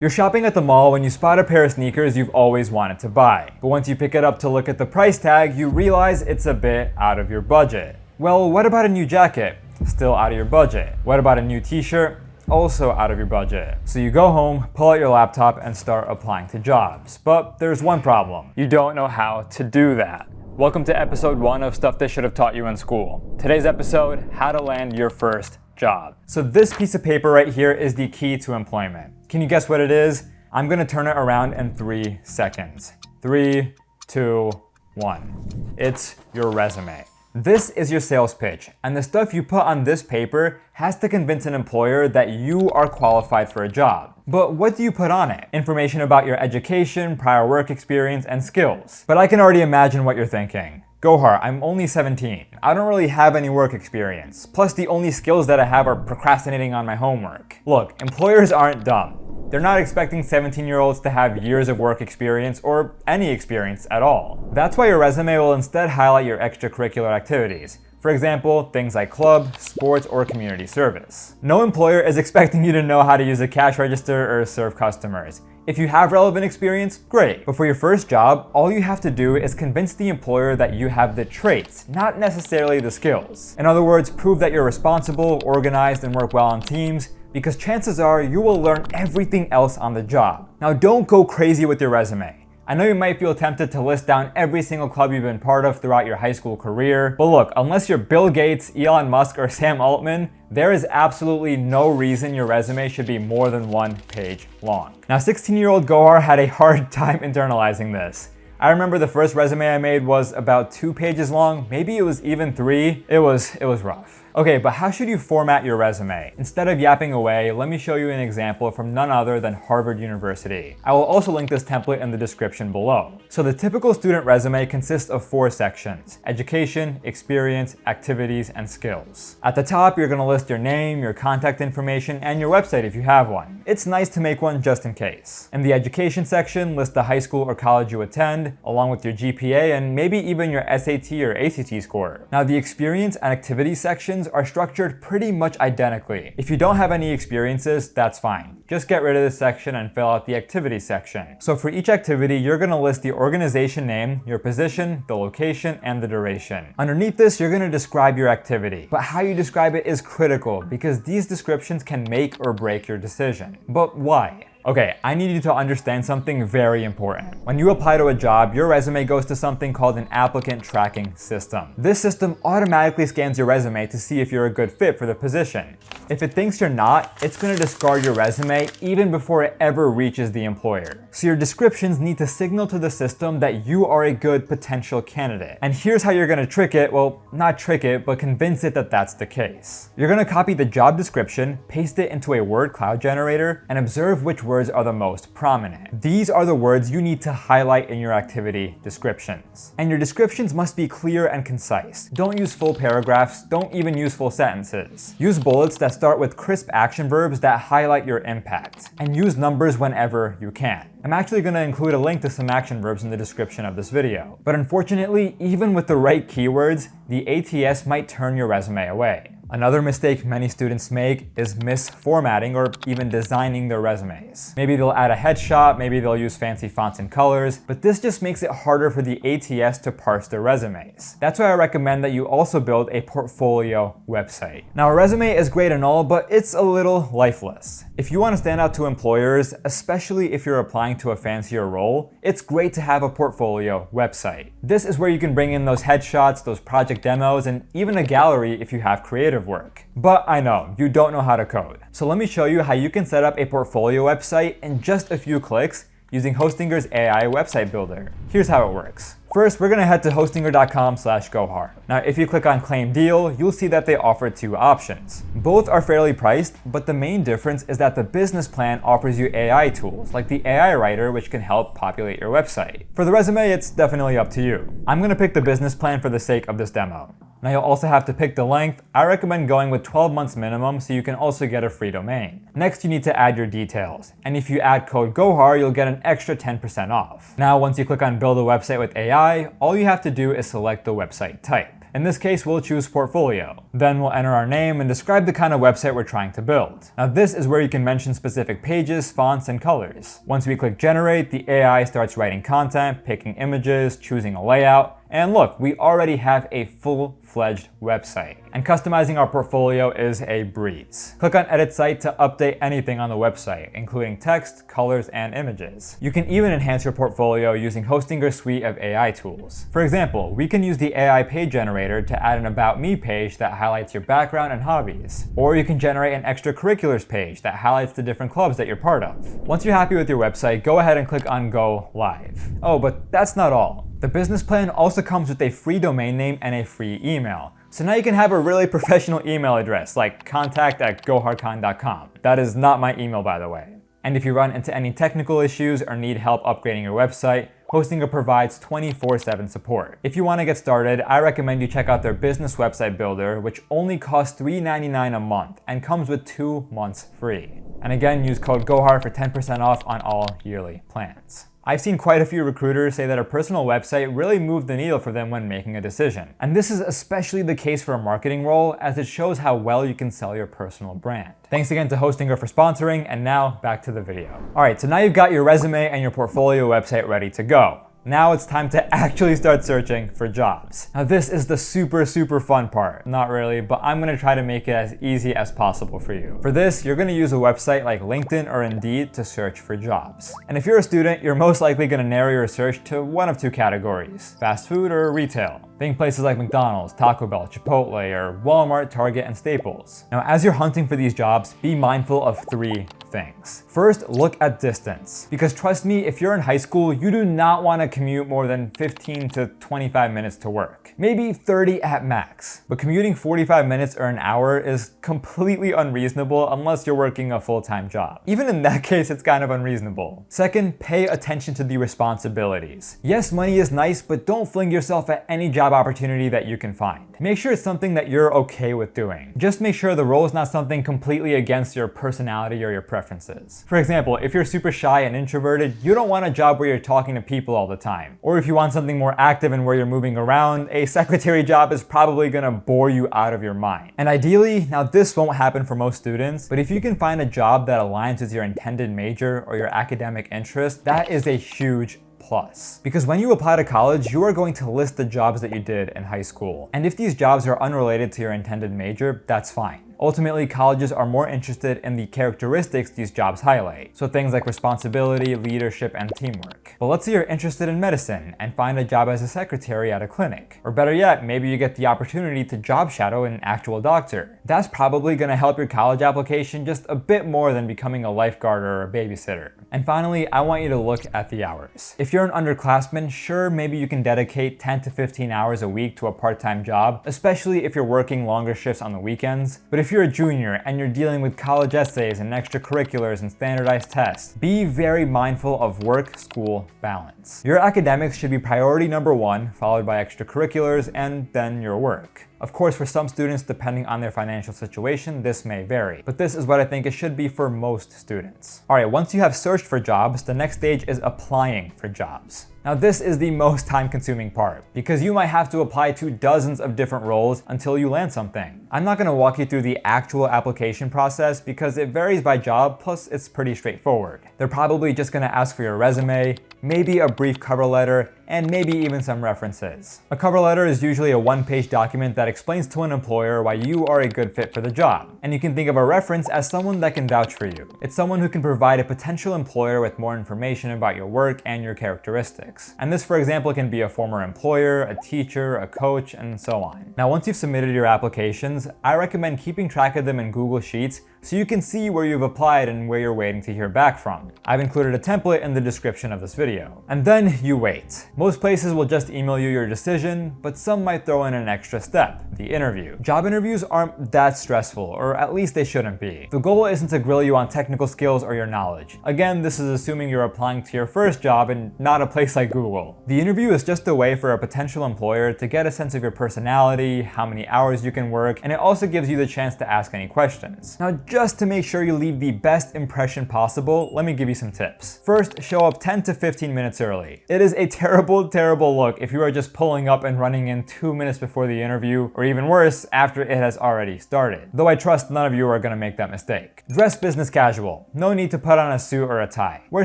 You're shopping at the mall when you spot a pair of sneakers you've always wanted to buy. But once you pick it up to look at the price tag, you realize it's a bit out of your budget. Well, what about a new jacket? Still out of your budget. What about a new t-shirt? Also out of your budget. So you go home, pull out your laptop, and start applying to jobs. But there's one problem. You don't know how to do that. Welcome to episode 1 of Stuff They Should Have Taught You in School. Today's episode, how to land your first job. So this piece of paper right here is the key to employment. Can you guess what it is? I'm gonna turn it around in 3 seconds. 3, 2, 1. It's your resume. This is your sales pitch, and the stuff you put on this paper has to convince an employer that you are qualified for a job. But what do you put on it? Information about your education, prior work experience, and skills. But I can already imagine what you're thinking. Gohar, I'm only 17. I don't really have any work experience. Plus, the only skills that I have are procrastinating on my homework. Look, employers aren't dumb. They're not expecting 17-year-olds to have years of work experience or any experience at all. That's why your resume will instead highlight your extracurricular activities. For example, things like club, sports, or community service. No employer is expecting you to know how to use a cash register or serve customers. If you have relevant experience, great. But for your first job, all you have to do is convince the employer that you have the traits, not necessarily the skills. In other words, prove that you're responsible, organized, and work well on teams, because chances are you will learn everything else on the job. Now, don't go crazy with your resume. I know you might feel tempted to list down every single club you've been part of throughout your high school career, but look, unless you're Bill Gates, Elon Musk, or Sam Altman, there is absolutely no reason your resume should be more than 1 page long. Now, 16-year-old Gohar had a hard time internalizing this. I remember the first resume I made was about 2 pages long, maybe it was even 3. It was rough. Okay, but how should you format your resume? Instead of yapping away, let me show you an example from none other than Harvard University. I will also link this template in the description below. So the typical student resume consists of 4 sections: education, experience, activities, and skills. At the top, you're gonna list your name, your contact information, and your website if you have one. It's nice to make one just in case. In the education section, list the high school or college you attend, along with your GPA and maybe even your SAT or ACT score. Now, the experience and activity sections are structured pretty much identically. If you don't have any experiences, that's fine. Just get rid of this section and fill out the activity section. So for each activity, you're gonna list the organization name, your position, the location, and the duration. Underneath this, you're gonna describe your activity. But how you describe it is critical because these descriptions can make or break your decision. But why? Okay, I need you to understand something very important. When you apply to a job, your resume goes to something called an applicant tracking system. This system automatically scans your resume to see if you're a good fit for the position. If it thinks you're not, it's going to discard your resume even before it ever reaches the employer. So your descriptions need to signal to the system that you are a good potential candidate. And here's how you're going to trick it, well, not trick it, but convince it that that's the case. You're going to copy the job description, paste it into a word cloud generator, and observe which words are the most prominent. These are the words you need to highlight in your activity descriptions. And your descriptions must be clear and concise. Don't use full paragraphs, don't even use full sentences. Use bullets that start with crisp action verbs that highlight your impact. And use numbers whenever you can. I'm actually going to include a link to some action verbs in the description of this video. But unfortunately, even with the right keywords, the ATS might turn your resume away. Another mistake many students make is misformatting or even designing their resumes. Maybe they'll add a headshot, maybe they'll use fancy fonts and colors, but this just makes it harder for the ATS to parse their resumes. That's why I recommend that you also build a portfolio website. Now, a resume is great and all, but it's a little lifeless. If you want to stand out to employers, especially if you're applying to a fancier role, it's great to have a portfolio website. This is where you can bring in those headshots, those project demos, and even a gallery if you have creative work. But I know, you don't know how to code. So let me show you how you can set up a portfolio website in just a few clicks using Hostinger's AI website builder. Here's how it works. First, we're gonna head to hostinger.com/Gohar. Now, if you click on Claim Deal, you'll see that they offer 2 options. Both are fairly priced, but the main difference is that the business plan offers you AI tools, like the AI Writer, which can help populate your website. For the resume, it's definitely up to you. I'm gonna pick the business plan for the sake of this demo. Now, you'll also have to pick the length. I recommend going with 12 months minimum so you can also get a free domain. Next, you need to add your details. And if you add code Gohar, you'll get an extra 10% off. Now, once you click on Build a Website with AI, all you have to do is select the website type. In this case, we'll choose portfolio. Then we'll enter our name and describe the kind of website we're trying to build. Now this is where you can mention specific pages, fonts, and colors. Once we click generate, the AI starts writing content, picking images, choosing a layout, and look, we already have a full-fledged website. And customizing our portfolio is a breeze. Click on Edit Site to update anything on the website, including text, colors, and images. You can even enhance your portfolio using Hostinger's suite of AI tools. For example, we can use the AI page generator to add an About Me page that highlights your background and hobbies. Or you can generate an extracurriculars page that highlights the different clubs that you're part of. Once you're happy with your website, go ahead and click on Go Live. Oh, but that's not all. The business plan also comes with a free domain name and a free email. So now you can have a really professional email address like contact@goharkhan.com. That is not my email, by the way. And if you run into any technical issues or need help upgrading your website, Hostinger provides 24/7 support. If you want to get started, I recommend you check out their business website builder, which only costs $3.99 a month and comes with 2 months free. And again, use code GOHAR for 10% off on all yearly plans. I've seen quite a few recruiters say that a personal website really moved the needle for them when making a decision. And this is especially the case for a marketing role, as it shows how well you can sell your personal brand. Thanks again to Hostinger for sponsoring, and now back to the video. All right, so now you've got your resume and your portfolio website ready to go. Now it's time to actually start searching for jobs. Now this is the super fun part. Not really, but I'm gonna try to make it as easy as possible for you. For this, you're gonna use a website like LinkedIn or Indeed to search for jobs. And if you're a student, you're most likely gonna narrow your search to one of 2 categories: fast food or retail. Think places like McDonald's, Taco Bell, Chipotle, or Walmart, Target, and Staples. Now, as you're hunting for these jobs, be mindful of 3 things. First, look at distance. Because trust me, if you're in high school, you do not want to commute more than 15 to 25 minutes to work. Maybe 30 at max. But commuting 45 minutes or an hour is completely unreasonable unless you're working a full-time job. Even in that case, it's kind of unreasonable. Second, pay attention to the responsibilities. Yes, money is nice, but don't fling yourself at any job opportunity that you can find. Make sure it's something that you're okay with doing. Just make sure the role is not something completely against your personality or your preferences. For example, if you're super shy and introverted, you don't want a job where you're talking to people all the time. Or if you want something more active and where you're moving around, a secretary job is probably gonna bore you out of your mind. And ideally, now this won't happen for most students, but if you can find a job that aligns with your intended major or your academic interest, that is a huge plus. Because when you apply to college, you are going to list the jobs that you did in high school. And if these jobs are unrelated to your intended major, that's fine. Ultimately, colleges are more interested in the characteristics these jobs highlight. So things like responsibility, leadership, and teamwork. But let's say you're interested in medicine and find a job as a secretary at a clinic. Or better yet, maybe you get the opportunity to job shadow an actual doctor. That's probably gonna help your college application just a bit more than becoming a lifeguard or a babysitter. And finally, I want you to look at the hours. If you're an underclassman, sure, maybe you can dedicate 10 to 15 hours a week to a part-time job, especially if you're working longer shifts on the weekends. But if you're a junior and you're dealing with college essays and extracurriculars and standardized tests, be very mindful of work-school balance. Your academics should be priority number 1, followed by extracurriculars, and then your work. Of course, for some students, depending on their financial situation, this may vary, but this is what I think it should be for most students. All right, once you have searched for jobs, the next stage is applying for jobs. Now this is the most time-consuming part, because you might have to apply to dozens of different roles until you land something. I'm not gonna walk you through the actual application process because it varies by job, plus it's pretty straightforward. They're probably just gonna ask for your resume, maybe a brief cover letter, and maybe even some references. A cover letter is usually a 1-page document that explains to an employer why you are a good fit for the job. And you can think of a reference as someone that can vouch for you. It's someone who can provide a potential employer with more information about your work and your characteristics. And this, for example, can be a former employer, a teacher, a coach, and so on. Now, once you've submitted your applications, I recommend keeping track of them in Google Sheets so you can see where you've applied and where you're waiting to hear back from. I've included a template in the description of this video. And then you wait. Most places will just email you your decision, but some might throw in an extra step, the interview. Job interviews aren't that stressful, or at least they shouldn't be. The goal isn't to grill you on technical skills or your knowledge. Again, this is assuming you're applying to your first job and not a place like Google. The interview is just a way for a potential employer to get a sense of your personality, how many hours you can work, and it also gives you the chance to ask any questions. Now, Just to make sure you leave the best impression possible, let me give you some tips. First, show up 10 to 15 minutes early. It is a terrible, terrible look if you are just pulling up and running in 2 minutes before the interview, or even worse, after it has already started. Though I trust none of you are gonna make that mistake. Dress business casual. No need to put on a suit or a tie. Wear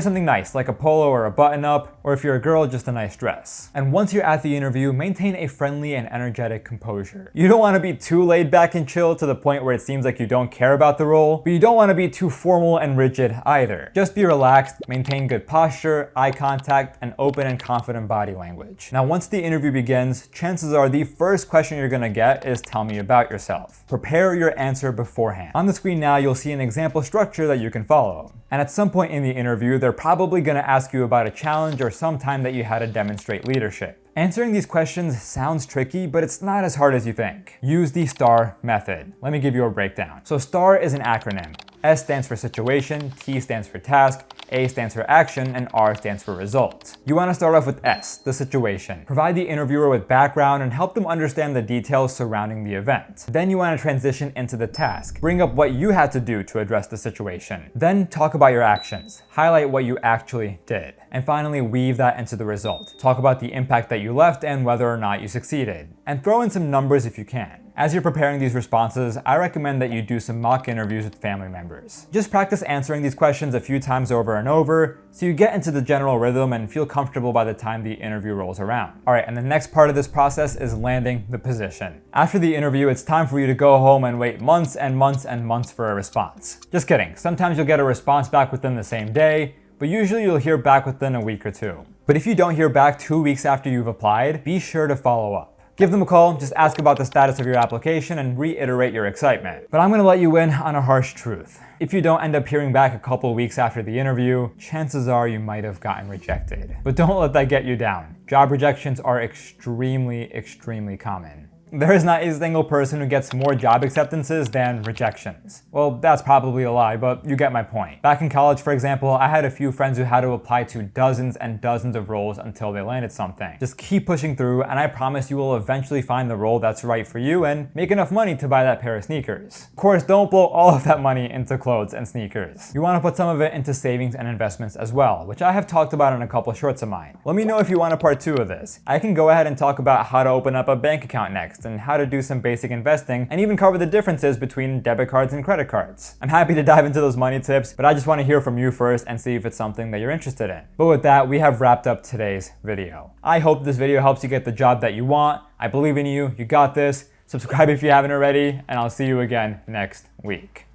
something nice, like a polo or a button-up, or if you're a girl, just a nice dress. And once you're at the interview, maintain a friendly and energetic composure. You don't wanna be too laid back and chill to the point where it seems like you don't care about the role, but you don't wanna be too formal and rigid either. Just be relaxed, maintain good posture, eye contact, and open and confident body language. Now, once the interview begins, chances are the first question you're gonna get is tell me about yourself. Prepare your answer beforehand. On the screen now, you'll see an example structure that you can follow. And at some point in the interview, they're probably gonna ask you about a challenge or some time that you had to demonstrate leadership. Answering these questions sounds tricky, but it's not as hard as you think. Use the STAR method. Let me give you a breakdown. So STAR is an acronym. S stands for situation, T stands for task, A stands for action, and R stands for result. You want to start off with S, the situation. Provide the interviewer with background and help them understand the details surrounding the event. Then you want to transition into the task. Bring up what you had to do to address the situation. Then talk about your actions. Highlight what you actually did. And finally, weave that into the result. Talk about the impact that you left and whether or not you succeeded. And throw in some numbers if you can. As you're preparing these responses, I recommend that you do some mock interviews with family members. Just practice answering these questions a few times over and over so you get into the general rhythm and feel comfortable by the time the interview rolls around. All right, and the next part of this process is landing the position. After the interview, it's time for you to go home and wait months and months and months for a response. Just kidding. Sometimes you'll get a response back within the same day, but usually you'll hear back within a week or two. But if you don't hear back 2 weeks after you've applied, be sure to follow up. Give them a call, just ask about the status of your application and reiterate your excitement. But I'm gonna let you in on a harsh truth. If you don't end up hearing back a couple weeks after the interview, chances are you might have gotten rejected. But don't let that get you down. Job rejections are extremely, extremely common. There is not a single person who gets more job acceptances than rejections. Well, that's probably a lie, but you get my point. Back in college, for example, I had a few friends who had to apply to dozens and dozens of roles until they landed something. Just keep pushing through, and I promise you will eventually find the role that's right for you and make enough money to buy that pair of sneakers. Of course, don't blow all of that money into clothes and sneakers. You want to put some of it into savings and investments as well, which I have talked about in a couple shorts of mine. Let me know if you want a part 2 of this. I can go ahead and talk about how to open up a bank account next, and how to do some basic investing, and even cover the differences between debit cards and credit cards. I'm happy to dive into those money tips, but I just want to hear from you first and see if it's something that you're interested in. But with that, we have wrapped up today's video. I hope this video helps you get the job that you want. I believe in you. You got this. Subscribe if you haven't already, and I'll see you again next week.